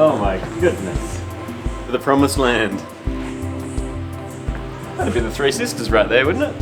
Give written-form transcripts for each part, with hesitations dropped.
Oh my goodness. The promised land. That'd be the Three Sisters right there, wouldn't it?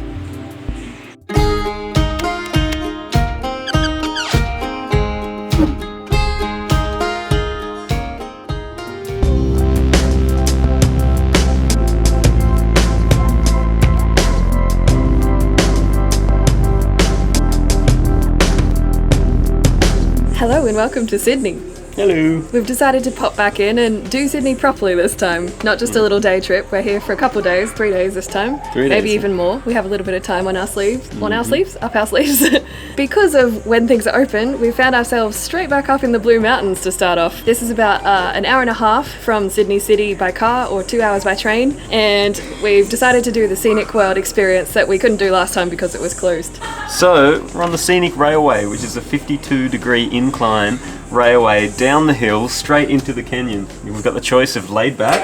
Hello and welcome to Sydney. Hello. We've decided to pop back in and do Sydney properly this time. Not just a little day trip. We're here for a couple of days, 3 days this time. 3 days. Maybe even more. We have a little bit of time on our sleeves. On our sleeves? Up our sleeves. Because of when things are open, we found ourselves straight back up in the Blue Mountains to start off. This is about an hour and a half from Sydney City by car or 2 hours by train. And we've decided to do the Scenic World experience that we couldn't do last time because it was closed. So, we're on the Scenic Railway, which is a 52-degree incline railway down the hill straight into the canyon. We've got the choice of laid back,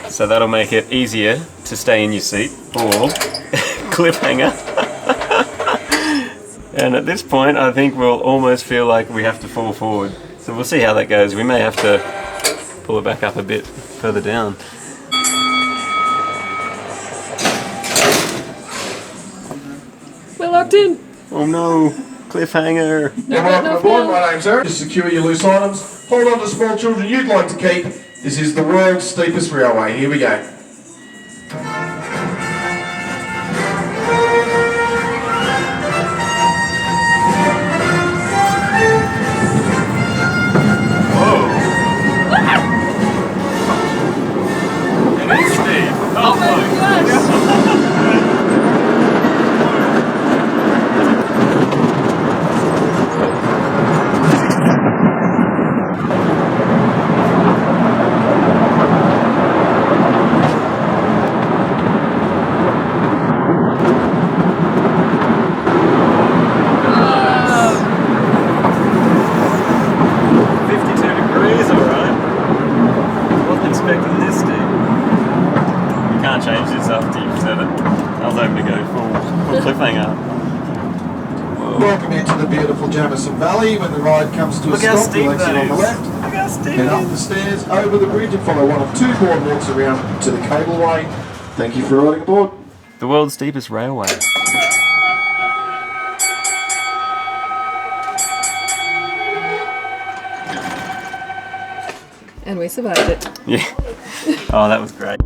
so that'll make it easier to stay in your seat, or cliffhanger. And at this point I think we'll almost feel like we have to fall forward, so we'll see how that goes. We may have to pull it back up a bit further down. We're locked in. Oh no, cliffhanger. Welcome aboard, my name's Eric. Just secure your loose items. Hold on to small children you'd like to keep. This is the world's steepest railway. Here we go. It is steep. Oh my gosh! Welcome into the beautiful Jamison Valley. When the ride comes to a stop, you'll exit on the left, head up the stairs, over the bridge and follow one of two boardwalks around to the cableway. Thank you for riding aboard. The world's steepest railway. And we survived it. Yeah. Oh, that was great.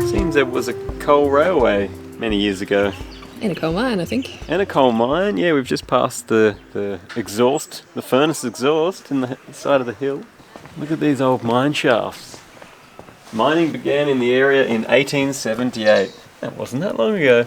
Seems there was a coal railway many years ago. In a coal mine, I think. And a coal mine, yeah, we've just passed the exhaust, the furnace exhaust in the side of the hill. Look at these old mine shafts. Mining began in the area in 1878. That wasn't that long ago.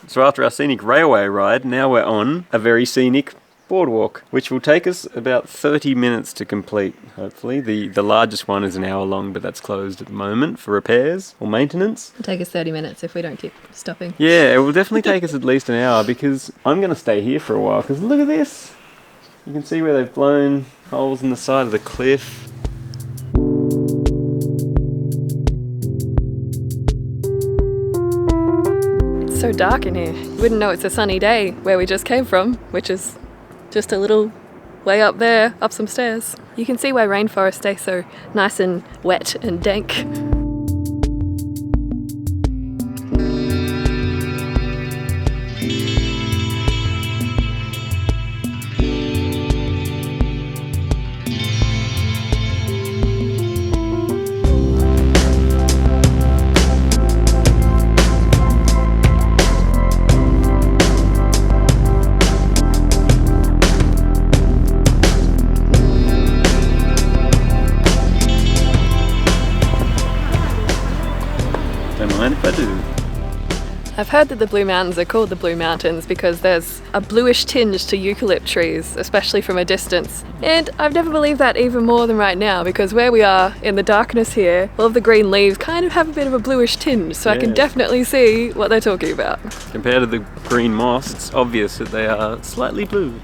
So after our scenic railway ride, now we're on a very scenic boardwalk, which will take us about 30 minutes to complete, hopefully. The largest one is an hour long, but that's closed at the moment for repairs or maintenance. It'll take us 30 minutes if we don't keep stopping. Yeah, it will definitely take us at least an hour, because I'm going to stay here for a while, because look at this. You can see where they've blown holes in the side of the cliff. It's so dark in here. You wouldn't know it's a sunny day where we just came from, which is just a little way up there, up some stairs. You can see why rainforests stay so nice and wet and dank. I've heard that the Blue Mountains are called the Blue Mountains because there's a bluish tinge to eucalypt trees, especially from a distance. And I've never believed that even more than right now, because where we are in the darkness here, all of the green leaves kind of have a bit of a bluish tinge, so I can definitely see what they're talking about. Compared to the green moss, it's obvious that they are slightly blue.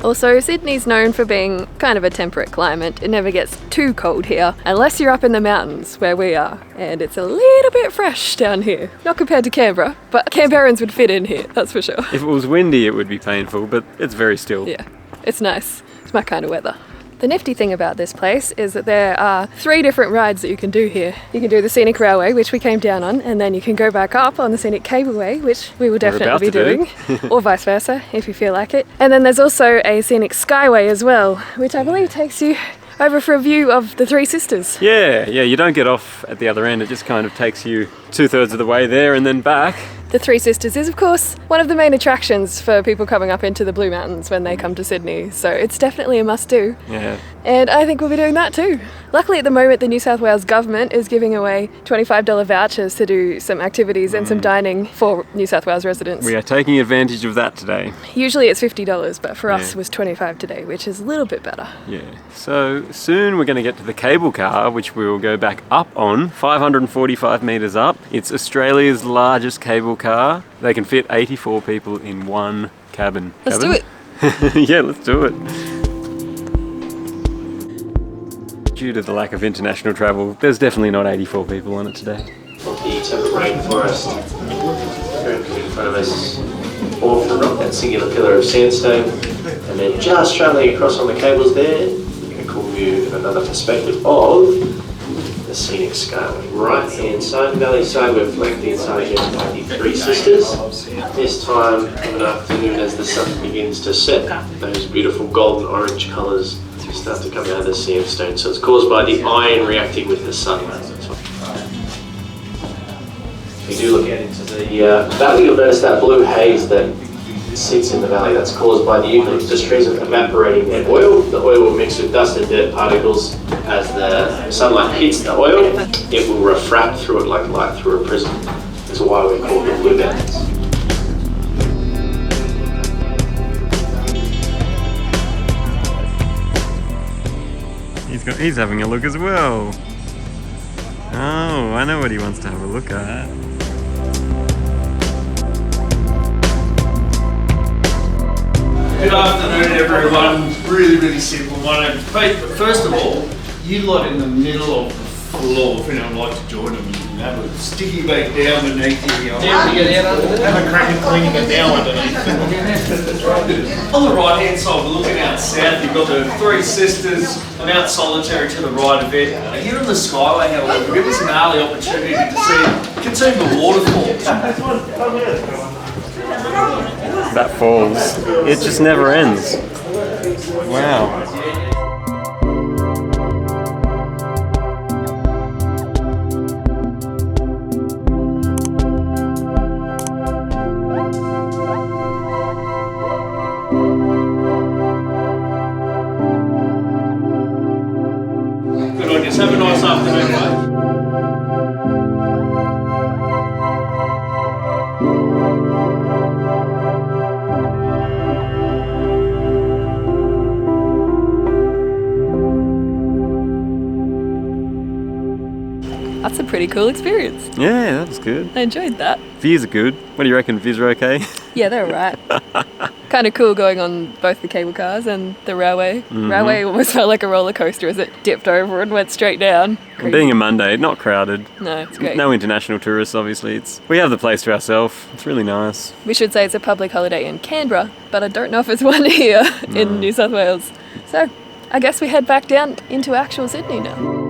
Also, Sydney's known for being kind of a temperate climate. It never gets too cold here, unless you're up in the mountains where we are. And it's a little bit fresh down here. Not compared to Canberra, but Canberrans would fit in here, that's for sure. If it was windy, it would be painful, but it's very still. Yeah, it's nice. It's my kind of weather. The nifty thing about this place is that there are 3 different rides that you can do here. You can do the Scenic Railway, which we came down on, and then you can go back up on the Scenic Cableway, which we will definitely be doing, or vice versa, if you feel like it. And then there's also a Scenic Skyway as well, which I believe takes you over for a view of the Three Sisters. Yeah, you don't get off at the other end, it just kind of takes you 2/3 of the way there and then back. The Three Sisters is, of course, one of the main attractions for people coming up into the Blue Mountains when they come to Sydney, so it's definitely a must-do. Yeah. And I think we'll be doing that too. Luckily at the moment the New South Wales government is giving away $25 vouchers to do some activities and some dining for New South Wales residents. We are taking advantage of that today. Usually it's $50, but for us it was $25 today, which is a little bit better. Yeah. So soon we're going to get to the cable car, which we will go back up on, 545 metres up. It's Australia's largest cable car. They can fit 84 people in one cabin. Let's do it. Yeah, let's do it. Due to the lack of international travel, there's definitely not 84 people on it today. The temperate rainforest directly in front of us, all from rock, that singular pillar of sandstone, and then just travelling across on the cables there, a cool view of another perspective of the Scenic Skyway. Right hand side, valley side, we're flanked inside again by the Three Sisters. This time of an afternoon as the sun begins to set, those beautiful golden orange colours start to come out of the sandstone. So it's caused by the iron reacting with the sun. If you do look out into the valley, you'll notice that blue haze that sits in the valley. That's caused by the eucalyptus trees evaporating their oil. The oil will mix with dust and dirt particles. As the sunlight hits the oil, it will refract through it like light through a prism. That's why we're called the Blue Mountains. He's having a look as well. Oh, I know what he wants to have a look at. Good afternoon, everyone. Really simple. My name's Pete. But first of all, you lot in the middle of the floor, if anyone would like to join them, you can have a sticky back down beneath you. Have a crack at cleaning it down underneath. On the right hand side, we're looking out south. You've got the Three Sisters, Mount Solitary to the right of it. Here on the Skyway, however, it was an early opportunity to see the waterfalls. That falls. It just never ends. Wow. Good on you. Have a nice afternoon, mate. That's a pretty cool experience. Yeah, that was good. I enjoyed that. Views are good. What do you reckon? Views are okay? Yeah, they're alright. Kind of cool going on both the cable cars and the railway. Railway almost felt like a roller coaster as it dipped over and went straight down. And being a Monday, not crowded. No, it's great. No international tourists, obviously. We have the place to ourselves. It's really nice. We should say it's a public holiday in Canberra, but I don't know if it's one here in New South Wales. So, I guess we head back down into actual Sydney now.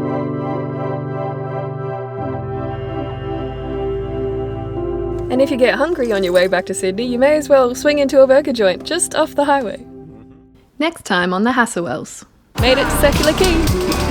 And if you get hungry on your way back to Sydney, you may as well swing into a burger joint just off the highway. Next time on the Hassall. Made it to Secular Quay.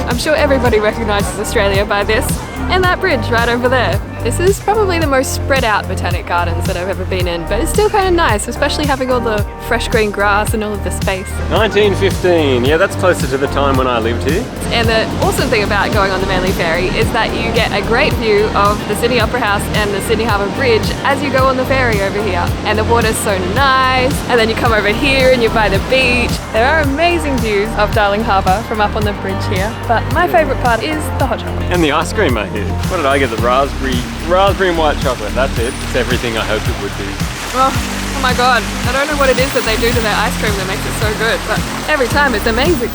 I'm sure everybody recognises Australia by this, and that bridge right over there. This is probably the most spread out botanic gardens that I've ever been in, but it's still kind of nice, especially having all the fresh green grass and all of the space. 1915, yeah, that's closer to the time when I lived here. And the awesome thing about going on the Manly Ferry is that you get a great view of the Sydney Opera House and the Sydney Harbour Bridge as you go on the ferry over here. And the water's so nice, and then you come over here and you're by the beach. There are amazing views of Darling Harbour from up on the bridge here, but my favourite part is the hot chocolate. And the ice cream I here. What did I get? The raspberry and white chocolate. That's it. It's everything I hoped it would be. Oh my god, I don't know what it is that they do to their ice cream that makes it so good, but every time it's amazing.